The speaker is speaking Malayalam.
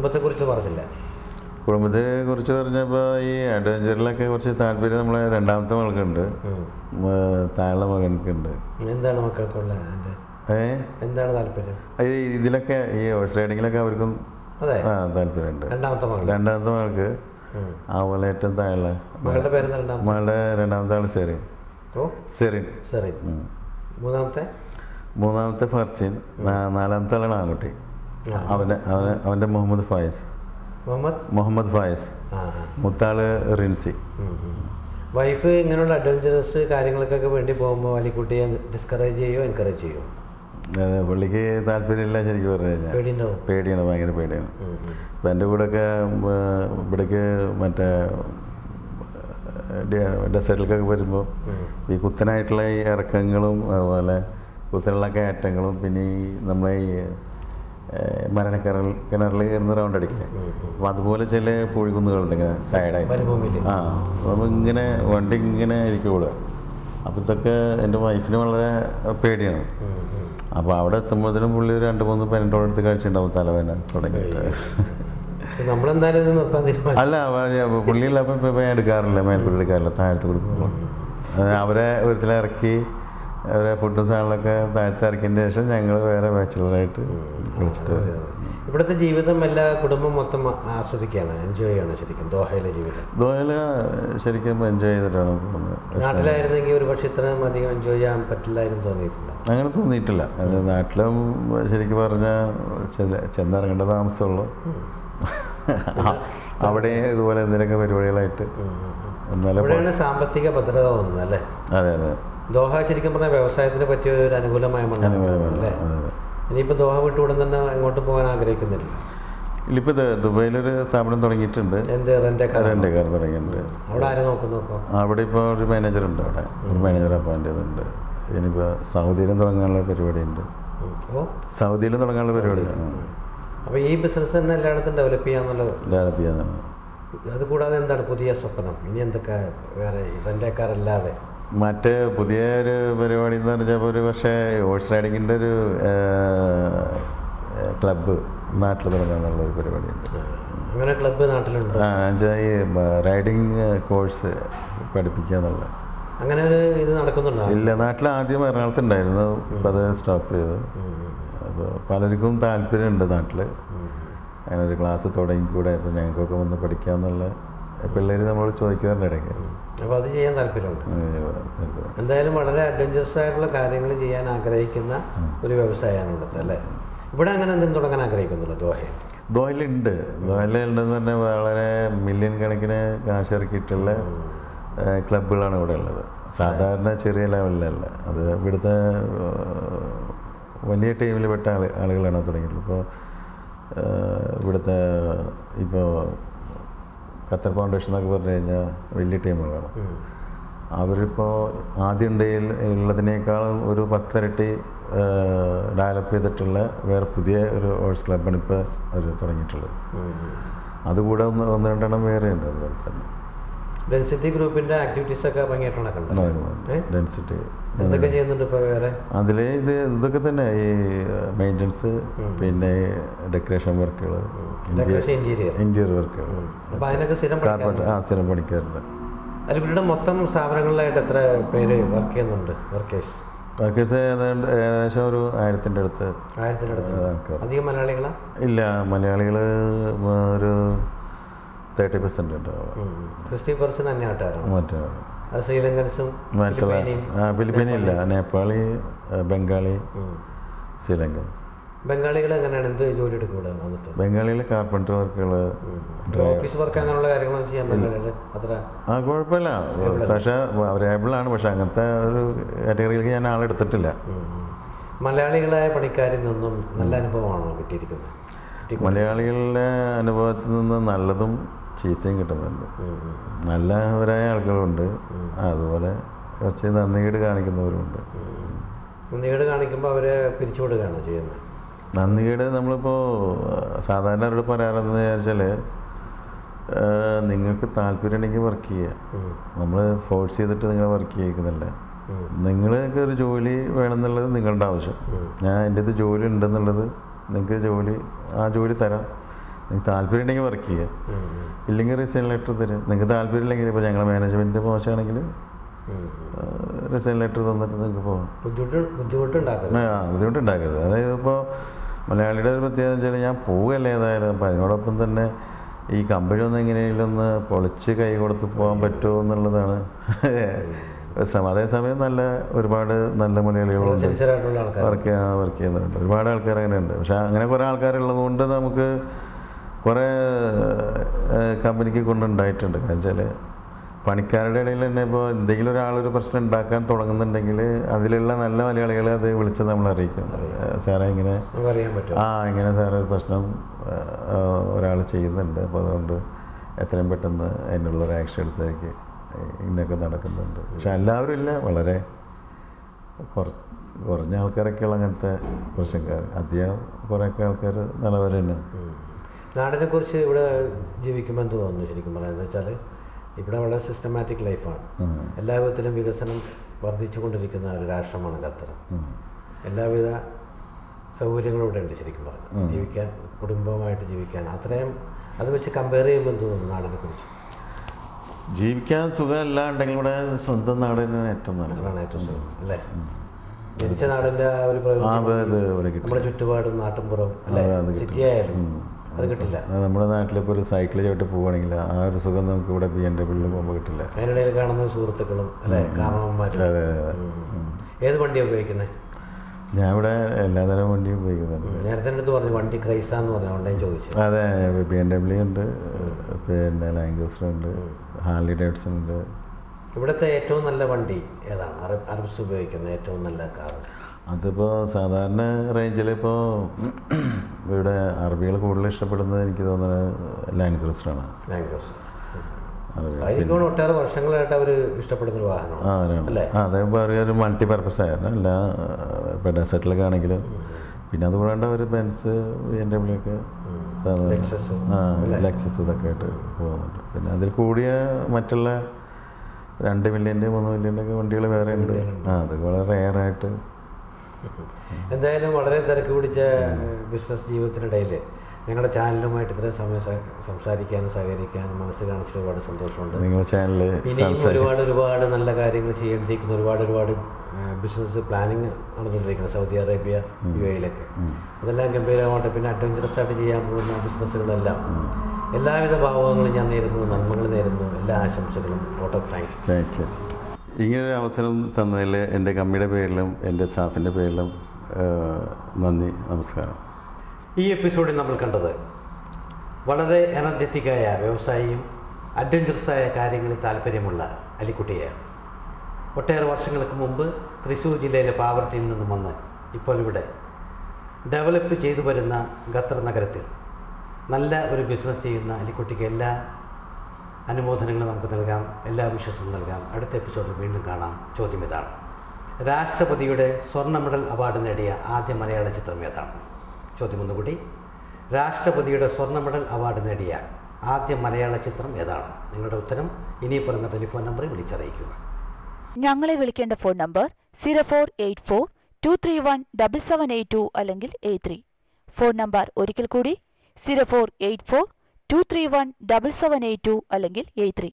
കുടുംബത്തെക്കുറിച്ച് പറഞ്ഞില്ല. കുടുംബത്തെക്കുറിച്ച് പറഞ്ഞപ്പോൾ ഈ അഡ്വഞ്ചറിലൊക്കെ കുറച്ച് താല്പര്യം നമ്മളെ രണ്ടാമത്തെ മകൾക്കുണ്ട്, താഴെ മകനക്കുണ്ട്. എന്താണ് മക്കൾക്കുള്ള എന്താണ് താല്പര്യം? ഇതിലൊക്കെ ഈ ഹോഴ്സ് റൈഡിങ്ങിലൊക്കെ അവർക്കും താല്പര്യമുണ്ട്. രണ്ടാമത്തെ മകൾക്ക് അതുപോലെ ഏറ്റവും താഴെ മകളുടെ രണ്ടാമത്തെ ആൾ സെറിൻ. മൂന്നാമത്തെ ഫർസിൻ. നാലാമത്തെ ആളാണ് ആൺകുട്ടി. അവൻ്റെ മുഹമ്മദ് ഫായിസ്. മുത്താള് റിൻസി. വൈഫ് ഇങ്ങനെയുള്ള അഡ്വഞ്ചറസ് കാര്യങ്ങൾക്കൊക്കെ വേണ്ടി പോകുമ്പോൾ അലിക്കുട്ടിയെ ഡിസ്കറേജ് ചെയ്യുമോ എൻകറേജ് ചെയ്യുമോ? പുള്ളിക്ക് താല്പര്യമില്ല ശരിക്കും പറഞ്ഞു കഴിഞ്ഞാൽ. പേടിയാണ്, ഭയങ്കര പേടിയാണ്. അപ്പം എൻ്റെ കൂടെയൊക്കെ ഇവിടേക്ക് മറ്റേ ഡെസേർട്ടിലേക്കൊക്കെ വരുമ്പോൾ ഈ കുത്തനായിട്ടുള്ള ഈ ഇറക്കങ്ങളും അതുപോലെ കുത്തനുള്ള കയറ്റങ്ങളും പിന്നെ ഈ നമ്മളെ ഈ കിണറിൽ കിടന്ന് റൗണ്ട് അടിക്കില്ലേ, അപ്പം അതുപോലെ ചില പൂഴിക്കുന്നുകളുണ്ട് ഇങ്ങനെ സൈഡായിട്ട്. അപ്പോൾ ഇങ്ങനെ വണ്ടി ഇങ്ങനെ ആയിരിക്കും ഓടുക. അപ്പോൾ ഇതൊക്കെ എൻ്റെ വൈഫിന് വളരെ പേടിയാണ്. അപ്പോൾ അവിടെ എത്തുമ്പോഴത്തേനും പുള്ളി ഒരു 2-3 പെനഡോൾ എടുത്ത് കഴിച്ചിട്ടുണ്ടാവും തലവേദന തുടങ്ങിയിട്ട്. അല്ല പുള്ളിയുള്ള അപ്പം ഇപ്പം എടുക്കാറില്ല, മേൽക്കൂടെ എടുക്കാറില്ല, താഴത്ത് കൊടുക്കുമ്പോൾ അവരെ വീട്ടിലിറക്കി അവരെ ഫുഡും സാധനങ്ങളൊക്കെ താഴത്ത് ഇറക്കിയതിന് ശേഷം ഞങ്ങൾ വേറെ ബാച്ചിലറായിട്ട് വിളിച്ചിട്ട്. ഇവിടുത്തെ ജീവിതം എല്ലാ കുടുംബം മൊത്തം ആസ്വദിക്കുകയാണ്, എൻജോയ് ചെയ്യണം ശരിക്കും ദോഹയിലെ ജീവിതം? ദോഹയില് ശരിക്കും എൻജോയ് ചെയ്തിട്ടാണ് പോകുന്നത്. നാട്ടിലായിരുന്നെങ്കിൽ ഒരു പക്ഷേ ഇത്രയും അധികം എൻജോയ് ചെയ്യാൻ പറ്റില്ലായിരുന്നു തോന്നിയിട്ടില്ല? അങ്ങനെ തോന്നിയിട്ടില്ല. നാട്ടിലും ശരിക്കും പറഞ്ഞാൽ ചെന്നിറങ്ങേണ്ട താമസമുള്ളൂ. അവിടെ ഇതുപോലെ എന്തെങ്കിലുമൊക്കെ പരിപാടികളായിട്ട് സാമ്പത്തിക ഭദ്രത തോന്നുന്നു അല്ലേ? അതെ അതെ. ദോഹ ശരിക്കും പറഞ്ഞാൽ വ്യവസായത്തിന് പറ്റിയ ഒരു അനുകൂലമായ മണ്ണല്ലേ? ഇനിയിപ്പോൾ ദോഹ വിട്ടുകൂടെ തന്നെ എങ്ങോട്ട് പോകാൻ ആഗ്രഹിക്കുന്നില്ല? ഇപ്പോൾ ദുബൈയിലൊരു സ്ഥാപനം തുടങ്ങിയിട്ടുണ്ട്. റെന്റ് കാർ തുടങ്ങിയിട്ടുണ്ട്. അവിടെ ആരും നോക്കുന്നു? അവിടെ ഇപ്പോൾ ഒരു മാനേജറുണ്ട്, അവിടെ ഒരു മാനേജർ അപ്പോയിൻ്റ് ചെയ്തിട്ടുണ്ട്. ഇനിയിപ്പോൾ സൗദിയിലും തുടങ്ങാനുള്ള പരിപാടിയുണ്ട്. അപ്പോൾ ഈ ബിസിനസ് തന്നെ എല്ലായിടത്തും ഡെവലപ്പ് ചെയ്യാന്നുള്ളത്? അതുകൂടാതെ എന്താണ് പുതിയ സ്വപ്നം? ഇനി എന്തൊക്കെ വേറെ റെന്റ് കാർ അല്ലാതെ മറ്റ് പുതിയ ഒരു പരിപാടി എന്ന് പറഞ്ഞാൽ ഒരു പക്ഷേ ഹോഴ്സ് റൈഡിങ്ങിൻ്റെ ഒരു ക്ലബ്ബ് നാട്ടിൽ തുടങ്ങാന്നുള്ളൊരു പരിപാടിയുണ്ട്. അങ്ങനെ ക്ലബ്ബ് നാട്ടിലുണ്ട്? ഈ റൈഡിങ് കോഴ്സ് പഠിപ്പിക്കുക എന്നുള്ള അങ്ങനെ ഒരു ഇത് നടക്കുന്നുണ്ടോ? ഇല്ല, നാട്ടിൽ ആദ്യം എറണാകുളത്തുണ്ടായിരുന്നു, ഇപ്പം അത് സ്റ്റോപ്പ് ചെയ്തു. അപ്പോൾ പലർക്കും താല്പര്യമുണ്ട് നാട്ടിൽ അങ്ങനെ ഒരു ക്ലാസ് തുടങ്ങിക്കൂടെ, അപ്പോൾ ഞങ്ങൾക്കൊക്കെ വന്ന് പഠിക്കാമെന്നുള്ള പിള്ളേർ നമ്മൾ ചോദിക്കാറുണ്ട് ഇടയ്ക്ക്. അപ്പോൾ അത് ചെയ്യാൻ താല്പര്യമുണ്ട്. എന്തായാലും വളരെ അഡ്വഞ്ചറസ് ആയിട്ടുള്ള കാര്യങ്ങൾ ചെയ്യാൻ ആഗ്രഹിക്കുന്ന ഒരു വ്യവസായമാണ് ഇവിടുത്തെ അല്ലേ? ഇവിടെ അങ്ങനെ എന്തെങ്കിലും തുടങ്ങാൻ ആഗ്രഹിക്കുന്നുള്ളൂ ദോഹയിലുണ്ട്? ദോഹയിലുണ്ടെന്ന് തന്നെ വളരെ മില്യൺ കണക്കിന് കാശിറക്കിയിട്ടുള്ള ക്ലബ്ബുകളാണ് ഇവിടെ ഉള്ളത്. സാധാരണ ചെറിയ ലെവലിലല്ല, അത് ഇവിടുത്തെ വലിയ ടീമിൽ പെട്ട ആളുകളാണ് തുടങ്ങിയിട്ടുള്ളത്. ഇപ്പോൾ ഇവിടുത്തെ ഇപ്പോൾ ഖത്തർ ഫൗണ്ടേഷൻ എന്നൊക്കെ പറഞ്ഞു കഴിഞ്ഞാൽ വലിയ ടീമുകളാണ്. അവരിപ്പോൾ ആദ്യം ഉള്ളതിനേക്കാളും ഒരു 10 ഇരട്ടി ഡെവലപ്പ് ചെയ്തിട്ടുള്ള വേറെ പുതിയ ഒരു ഹോഴ്സ് ക്ലബ്ബാണ് ഇപ്പോൾ അവർ തുടങ്ങിയിട്ടുള്ളത്. അതുകൂടെ 1-2 വേറെ ഉണ്ട്. അതുപോലെ തന്നെ ഡെൻസിറ്റി ഗ്രൂപ്പിൻ്റെ ആക്ടിവിറ്റീസ് ഒക്കെ ഭംഗിയായിട്ട് ഡെൻസിറ്റി എന്തൊക്കെ ചെയ്യുന്നുണ്ട് ഇപ്പോൾ വേറെ? അതിൽ ഇതൊക്കെ തന്നെ ഈ മെയിൻ്റനൻസ്, പിന്നെ ഡെക്കറേഷൻ വർക്കുകൾ, ഇന്റീരിയർ വർക്കുകൾ, സ്ഥിരം പണിക്കാറുണ്ട്. അതിൽ മൊത്തം സ്ഥാപനങ്ങളിലായിട്ട് എത്ര പേര് വർക്ക് ചെയ്യുന്നുണ്ട്? വർക്കേഴ്സ് ഏകദേശം ഒരു 1000-ന്റെ അടുത്ത്. അധികം മലയാളികളാ? ഇല്ല, മലയാളികൾ ഒരു 30% ഉണ്ടാവും. 60% അന്യനാട്ടുകാരാണ്. മറ്റേ ശ്രീലങ്കൻസും ഫിലിപ്പീനില്ല, നേപ്പാളി, ബംഗാളി, ശ്രീലങ്ക. ബംഗാളികൾ എങ്ങനെയാണ് എന്ത് ജോലി എടുക്കുക? ബംഗാളികൾ കാർപ്പൻറ്റർ വർക്കുകൾ, ഓഫീസ് വർക്ക് അങ്ങനെയുള്ള കാര്യങ്ങളൊന്നും ചെയ്യാൻ പറ്റില്ല. അത്ര കുഴപ്പമില്ല, പക്ഷേ അവൈലബിളാണ്. പക്ഷെ അങ്ങനത്തെ ഒരു കാറ്റഗറിയിലേക്ക് ഞാൻ ആളെടുത്തിട്ടില്ല. മലയാളികളായ പണിക്കാരിൽ നിന്നും നല്ല അനുഭവമാണോ കിട്ടിയിരിക്കുന്നത്? മലയാളികളുടെ അനുഭവത്തിൽ നിന്ന് നല്ലതും ചീത്തയും കിട്ടുന്നുണ്ട്. നല്ലവരായ ആളുകളുണ്ട്, അതുപോലെ കുറച്ച് നന്ദികേട് കാണിക്കുന്നവരുണ്ട്. നന്ദികേട് കാണിക്കുമ്പോൾ അവരെ പിരിച്ചുവിടുകയാണോ ചെയ്യുന്നത്? നന്ദികേട് നമ്മളിപ്പോൾ സാധാരണ അവരോട് പറയാറെന്ന് വിചാരിച്ചാൽ നിങ്ങൾക്ക് താല്പര്യം ഉണ്ടെങ്കിൽ വർക്ക് ചെയ്യുക, നമ്മൾ ഫോഴ്സ് ചെയ്തിട്ട് നിങ്ങളെ വർക്ക് ചെയ്യിക്കുന്നില്ല. നിങ്ങൾക്ക് ഒരു ജോലി വേണമെന്നുള്ളത് നിങ്ങളുടെ ആവശ്യം. ഞാൻ എൻ്റെ ഇത് ജോലി ഉണ്ടെന്നുള്ളത് നിങ്ങൾക്ക് ആ ജോലി തരാം. നിങ്ങൾക്ക് താല്പര്യം ഉണ്ടെങ്കിൽ വർക്ക് ചെയ്യുക, ഇല്ലെങ്കിൽ റിസൈൻ ലെറ്റർ തരും. നിങ്ങൾക്ക് താല്പര്യം ഇല്ലെങ്കിൽ ഇപ്പോൾ ഞങ്ങളുടെ മാനേജ്മെൻറ്റ് മോശമാണെങ്കിൽ റിസൈൻ ലെറ്റർ തന്നിട്ട് നിങ്ങൾക്ക് പോകാം. ബുദ്ധിമുട്ടുണ്ടാക്കരുത്. അതായത് ഇപ്പോൾ മലയാളിയുടെ ഒരു പ്രത്യേകത വെച്ചാൽ ഞാൻ പോവുകയല്ലേ ഏതായാലും, അപ്പോൾ അതിനോടൊപ്പം തന്നെ ഈ കമ്പനി ഒന്ന് എങ്ങനെയെങ്കിലും ഒന്ന് പൊളിച്ച് കൈ കൊടുത്ത് പോകാൻ പറ്റുമോ എന്നുള്ളതാണ് ശ്രമം. അതേസമയം ഒരുപാട് നല്ല മലയാളികളുണ്ട്, വർക്ക് ചെയ്യുന്നുണ്ട്, ഒരുപാട് ആൾക്കാർ അങ്ങനെ ഉണ്ട്. പക്ഷെ അങ്ങനെ കുറേ ആൾക്കാരുള്ളത് കൊണ്ട് നമുക്ക് കുറേ കമ്പനിക്ക് കൊണ്ടുണ്ടായിട്ടുണ്ട്. കാരണം വെച്ചാൽ പണിക്കാരുടെ ഇടയിൽ തന്നെ ഇപ്പോൾ എന്തെങ്കിലും ഒരാളൊരു പ്രശ്നം ഉണ്ടാക്കാൻ തുടങ്ങുന്നുണ്ടെങ്കിൽ അതിലുള്ള നല്ല മലയാളികളെ അത് വിളിച്ച് നമ്മൾ അറിയിക്കും. സാറേ ഇങ്ങനെ ഇങ്ങനെ സാറേ ഒരു പ്രശ്നം ഒരാൾ ചെയ്യുന്നുണ്ട്, അപ്പോൾ അതുകൊണ്ട് എത്രയും പെട്ടെന്ന് അതിനുള്ളൊരു ആക്ഷൻ എടുത്തേക്ക് ഇങ്ങനെയൊക്കെ നടക്കുന്നുണ്ട്. പക്ഷെ എല്ലാവരും ഇല്ല, വളരെ കുറഞ്ഞ ആൾക്കാരൊക്കെയുള്ള അങ്ങനത്തെ പ്രശ്നക്കാർ. അധികം കുറേയൊക്കെ ആൾക്കാർ നല്ലവർ തന്നെ. നാടിനെ കുറിച്ച് ഇവിടെ ജീവിക്കുമ്പോൾ എന്ത് തോന്നുന്നു ശരിക്കും പറയാന്ന് വെച്ചാൽ ഇവിടെ വളരെ സിസ്റ്റമാറ്റിക് ലൈഫാണ്. എല്ലാ വിധത്തിലും വികസനം വർദ്ധിച്ചു കൊണ്ടിരിക്കുന്ന ഒരു രാഷ്ട്രമാണ് ഖത്തർ. എല്ലാവിധ സൗകര്യങ്ങളും ഇവിടെ ഉണ്ട് ശരിക്കും പറഞ്ഞു ജീവിക്കാൻ, കുടുംബമായിട്ട് ജീവിക്കാൻ. അത്രയും അത് വെച്ച് കമ്പയർ ചെയ്യുമ്പോൾ എന്ത് തോന്നുന്നു നാടിനെ കുറിച്ച്? ജീവിക്കാൻ സുഖമല്ല ഉണ്ടെങ്കിൽ ഇവിടെ സ്വന്തം നാട് തന്നെയാണ് ഏറ്റവും നല്ലതാണ്. ഏറ്റവും സുഖം അല്ലേ? ജനിച്ച നാടിൻ്റെ ഒരു നമ്മുടെ ചുറ്റുപാടും നാട്ടുംപുറം സിറ്റി ആയാലും അത് കിട്ടില്ല. നമ്മുടെ നാട്ടിലിപ്പോൾ ഒരു സൈക്കിൾ ചവിട്ടി പോവുകയാണെങ്കിൽ ആ ഒരു സുഖം നമുക്ക് ഇവിടെ BMW പോകുമ്പോൾ കിട്ടില്ല. അതിനിടയിൽ കാണുന്ന സുഹൃത്തുക്കളും അല്ലേ, കാരണവന്മാരും. അതെ. ഏത് വണ്ടിയാണ് ഉപയോഗിക്കുന്നത്? ഞാൻ ഇവിടെ എല്ലാതരം വണ്ടിയും ഉപയോഗിക്കുന്നുണ്ട്. നേരത്തെ അടുത്ത് പറഞ്ഞു വണ്ടി ക്രൈസാന്ന് പറഞ്ഞു, ഓൺലൈൻ ചോദിച്ചു. അതെ, BMW ഉണ്ട്, പിന്നെ ലാൻഡ് ക്രൂസർ ഉണ്ട്, ഹാർലി ഡേവിഡ്സൺ ഉണ്ട്. ഇവിടുത്തെ ഏറ്റവും നല്ല വണ്ടി ഏതാണ്? അറബ്സ് ഉപയോഗിക്കുന്ന ഏറ്റവും നല്ല കാർ? അതിപ്പോൾ സാധാരണ റേഞ്ചിൽ ഇപ്പോൾ ഇവിടെ അറബികൾ കൂടുതൽ ഇഷ്ടപ്പെടുന്നത് എനിക്ക് തോന്നുന്നത് ലാൻഡ് ക്രൂസറാണ്. ഒട്ടേറെ വർഷങ്ങളായിട്ട് അവർ ഇഷ്ടപ്പെടുന്ന ഒരു വാഹനമാണ്. അതെ, ഒരു മൾട്ടി പർപ്പസ് ആയിരുന്നു. അല്ല ഇപ്പോൾ ഡെസേർട്ടിലൊക്കെ ആണെങ്കിലും പിന്നെ അതുകൂടാണ്ട് അവർ ബെൻസ് BMW ഒക്കെ ലെക്സസ് ഇതൊക്കെ ആയിട്ട് പോകുന്നുണ്ട്. പിന്നെ അതിൽ കൂടിയ മറ്റുള്ള 2 മില്യൻ്റെ 3 മില്യൻ്റെ ഒക്കെ വണ്ടികൾ വേറെ ഉണ്ട്. അത് വളരെ റെയറായിട്ട്. എന്തായാലും വളരെ തിരക്ക് പിടിച്ച ബിസിനസ് ജീവിതത്തിനിടയിൽ ഞങ്ങളുടെ ചാനലുമായിട്ട് ഇത്രയും സമയം സംസാരിക്കാനും സഹകരിക്കാനും മനസ്സ് കാണിച്ച ഒരുപാട് സന്തോഷമുണ്ട്. നിങ്ങളുടെ ചാനലിൽ ഇനിയും ഒരുപാട് നല്ല കാര്യങ്ങൾ ചെയ്യേണ്ടിയിരിക്കുന്ന ഒരുപാട് ബിസിനസ് പ്ലാനിങ് നടന്നുകൊണ്ടിരിക്കുന്നത് സൗദി അറേബ്യ, UAE-ലൊക്കെ. അതെല്ലാം ഗംഭീരമായിട്ട് പിന്നെ അഡ്വഞ്ചറസ് ആയിട്ട് ചെയ്യാൻ പോകുന്ന ബിസിനസ്സുകളെല്ലാം എല്ലാവിധ ഭാവങ്ങളും ഞാൻ നേരുന്നു, നന്മകൾ നേരുന്നു, എല്ലാ ആശംസകളും. Lot of thanks. ഇങ്ങനൊരു അവസരം തന്നതിൽ എൻ്റെ കമ്പനിയുടെ പേരിലും എൻ്റെ സ്റ്റാഫിൻ്റെ പേരിലും നന്ദി, നമസ്കാരം. ഈ എപ്പിസോഡിൽ നമ്മൾ കണ്ടത് വളരെ എനർജറ്റിക്കായ വ്യവസായിയും അഡ്വഞ്ചറസായ കാര്യങ്ങളിൽ താല്പര്യമുള്ള അലിക്കുട്ടിയെയാണ്. ഒട്ടേറെ വർഷങ്ങൾക്ക് മുമ്പ് തൃശ്ശൂർ ജില്ലയിലെ പാവർട്ടിയിൽ നിന്നും വന്ന് ഇപ്പോൾ ഇവിടെ ഡെവലപ്പ് ചെയ്തു വരുന്ന ഖത്തർ നഗരത്തിൽ നല്ല ഒരു ബിസിനസ് ചെയ്യുന്ന അലിക്കുട്ടിക്ക് എല്ലാ അനുമോദനങ്ങളും നമുക്ക് നൽകാം, എല്ലാ വിശ്വസും നൽകാം. അടുത്ത എപ്പിസോഡിൽ വീണ്ടും കാണാം. ചോദ്യം ഇതാണ്: രാഷ്ട്രപതിയുടെ സ്വർണ്ണ മെഡൽ അവാർഡ് നേടിയ ആദ്യ മലയാള ചിത്രം ഏതാണ്? ചോദ്യം ഒന്നുകൂടി: രാഷ്ട്രപതിയുടെ സ്വർണ്ണ മെഡൽ അവാർഡ് നേടിയ ആദ്യ മലയാള ചിത്രം ഏതാണ്? നിങ്ങളുടെ ഉത്തരം ഇനി പറയുന്ന ടെലിഫോൺ നമ്പറിൽ വിളിച്ചറിയിക്കുക. ഞങ്ങളെ വിളിക്കേണ്ട ഫോൺ നമ്പർ 0484231778 അല്ലെങ്കിൽ 83. ഫോൺ നമ്പർ ഒരിക്കൽ കൂടി 0484231778 അല്ലെങ്കിൽ 83.